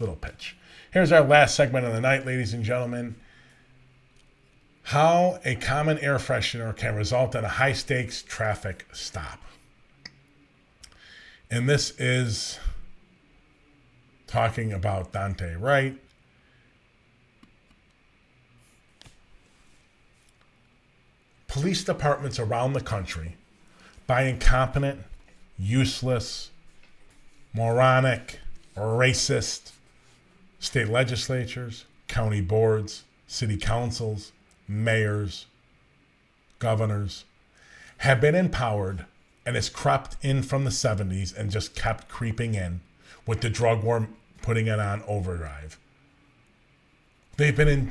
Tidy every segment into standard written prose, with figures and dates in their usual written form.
little pitch. Here's our last segment of the night, ladies and gentlemen. How a common air freshener can result in a high-stakes traffic stop. And this is talking about Dante Wright. Police departments around the country, by incompetent, useless, moronic, racist state legislatures, county boards, city councils, mayors, governors, have been empowered and has crept in from the 70s and just kept creeping in with the drug war putting it on overdrive. The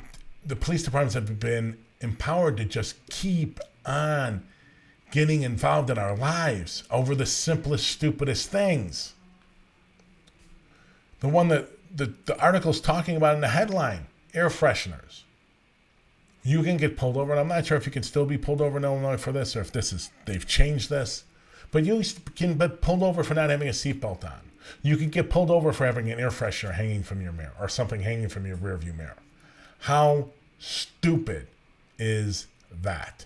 police departments have been empowered to just keep on getting involved in our lives over the simplest, stupidest things. The one that the article's talking about in the headline, air fresheners. You can get pulled over, and I'm not sure if you can still be pulled over in Illinois for this, or if they've changed this, but you can get pulled over for not having a seatbelt on. You can get pulled over for having an air freshener hanging from your mirror, or something hanging from your rearview mirror. How stupid is that?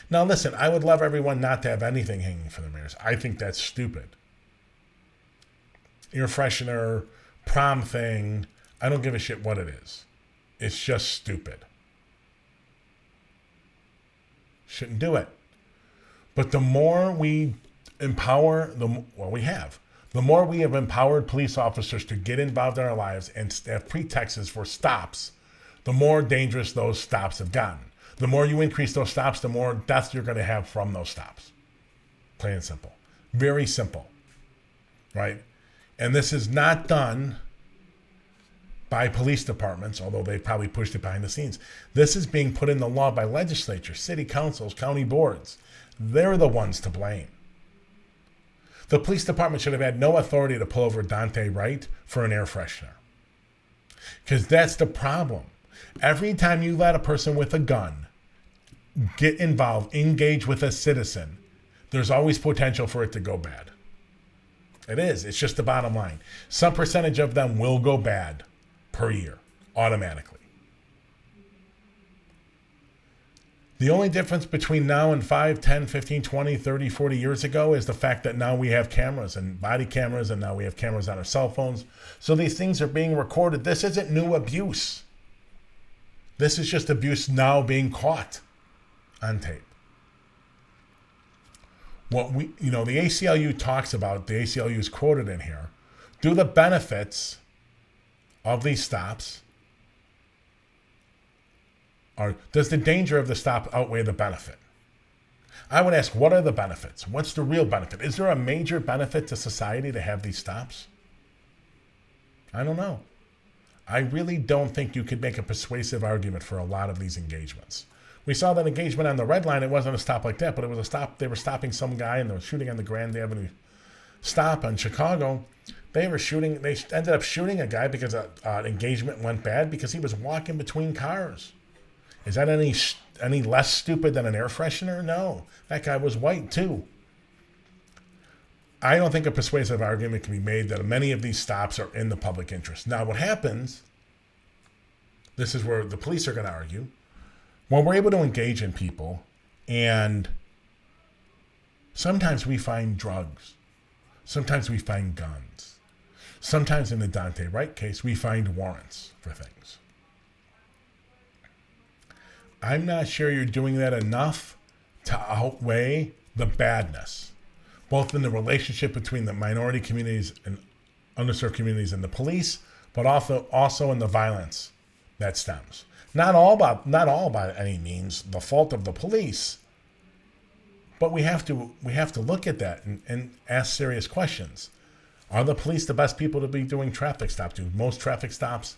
Now listen, I would love everyone not to have anything hanging from their mirrors. I think that's stupid. Air freshener, prom thing, I don't give a shit what it is. It's just stupid. Shouldn't do it. But the more we empower, the more we have empowered police officers to get involved in our lives and have pretexts for stops, the more dangerous those stops have gotten. The more you increase those stops, the more deaths you're going to have from those stops. Plain and simple. Very simple. Right? And this is not done by police departments, although they probably pushed it behind the scenes. This is being put in the law by legislatures, city councils, county boards. They're the ones to blame. The police department should have had no authority to pull over Dante Wright for an air freshener. Because that's the problem. Every time you let a person with a gun get involved, engage with a citizen, there's always potential for it to go bad. It is. It's just the bottom line. Some percentage of them will go bad per year, automatically. The only difference between now and 5, 10, 15, 20, 30, 40 years ago is the fact that now we have cameras and body cameras, and now we have cameras on our cell phones. So these things are being recorded. This isn't new abuse. This is just abuse now being caught on tape. What the ACLU talks about, the ACLU is quoted in here, do the benefits of these stops, or does the danger of the stop outweigh the benefit? I would ask, what are the benefits? What's the real benefit? Is there a major benefit to society to have these stops? I don't know. I really don't think you could make a persuasive argument for a lot of these engagements. We saw that engagement on the red line. It wasn't a stop like that, but it was a stop. They were stopping some guy, and they were shooting on the Grand Avenue stop in Chicago. They ended up shooting a guy because an engagement went bad because he was walking between cars. Is that any less stupid than an air freshener? No. That guy was white, too. I don't think a persuasive argument can be made that many of these stops are in the public interest. Now, what happens, this is where the police are going to argue, when we're able to engage in people, and sometimes we find drugs, sometimes we find guns, sometimes in the Dante Wright case, we find warrants for things. I'm not sure you're doing that enough to outweigh the badness, both in the relationship between the minority communities and underserved communities and the police, but also in the violence that stems. Not all by any means the fault of the police, but we have to look at that and ask serious questions. Are the police the best people to be doing traffic stops? Do most traffic stops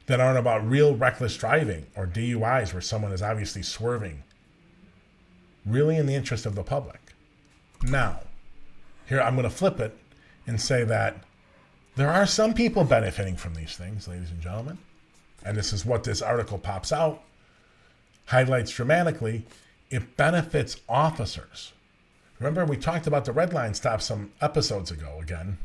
that aren't about real reckless driving or DUIs where someone is obviously swerving really in the interest of the public? Now, here I'm going to flip it and say that there are some people benefiting from these things, ladies and gentlemen. And this is what this article pops out, highlights dramatically. It benefits officers. Remember, we talked about the red line stop some episodes ago again.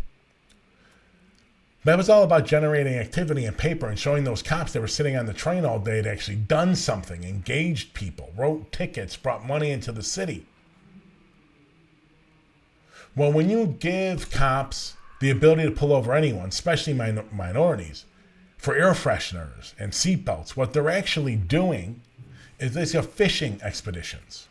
That was all about generating activity and paper and showing those cops that were sitting on the train all day had actually done something, engaged people, wrote tickets, brought money into the city. Well, when you give cops the ability to pull over anyone, especially minorities, for air fresheners and seatbelts, what they're actually doing is these are fishing expeditions.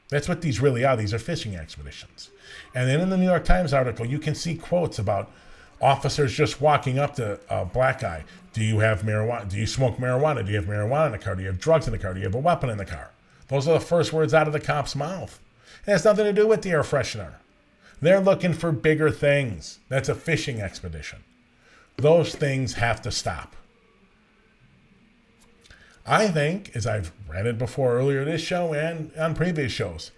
That's what these really are. These are fishing expeditions. And then in the New York Times article, you can see quotes about officers just walking up to a black guy. Do you have marijuana? Do you smoke marijuana? Do you have marijuana in the car? Do you have drugs in the car? Do you have a weapon in the car? Those are the first words out of the cop's mouth. It has nothing to do with the air freshener. They're looking for bigger things. That's a fishing expedition. Those things have to stop. I think, as I've read it before earlier this show and on previous shows,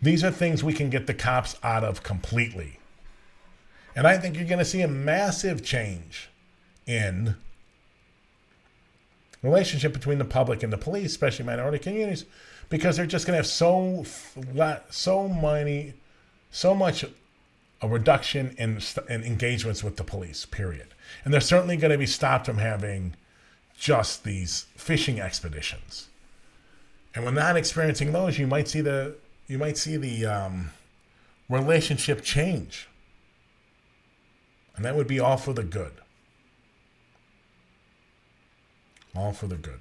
these are things we can get the cops out of completely. And I think you're going to see a massive change in relationship between the public and the police, especially minority communities, because they're just going to have so much a reduction in engagements with the police, period. And they're certainly going to be stopped from having just these fishing expeditions. And when not experiencing those, you might see the relationship change. And that would be all for the good. All for the good.